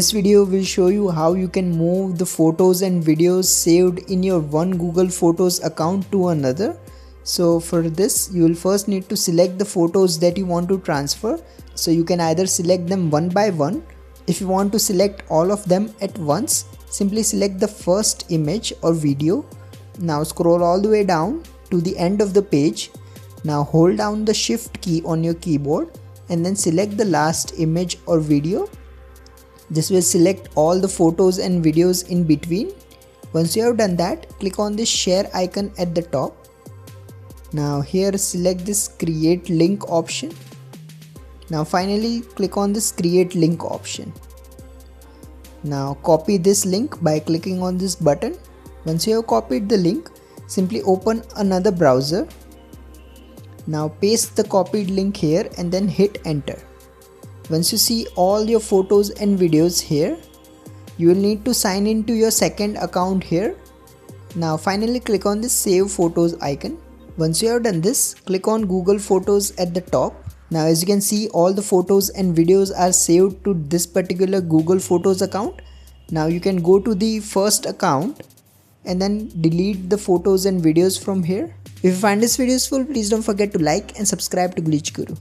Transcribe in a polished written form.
This video will show you how you can move the photos and videos saved in your one Google Photos account to another. So for this, you will first need to select the photos that you want to transfer. So you can either select them one by one. If you want to select all of them at once, simply select the first image or video. Now scroll all the way down to the end of the page. Now hold down the Shift key on your keyboard and then select the last image or video. This will select all the photos and videos in between. Once you have done that, click on this share icon at the top. Now here select this create link option. Now finally click on this create link option. Now copy this link by clicking on this button. Once you have copied the link, simply open another browser. Now paste the copied link here and then hit enter. Once you see all your photos and videos here, you will need to sign into your second account here. Now finally click on this save photos icon. Once you have done this, click on Google Photos at the top. Now as you can see, all the photos and videos are saved to this particular Google Photos account. Now you can go to the first account and then delete the photos and videos from here. If you find this video useful, please don't forget to like and subscribe to Glitch Guru.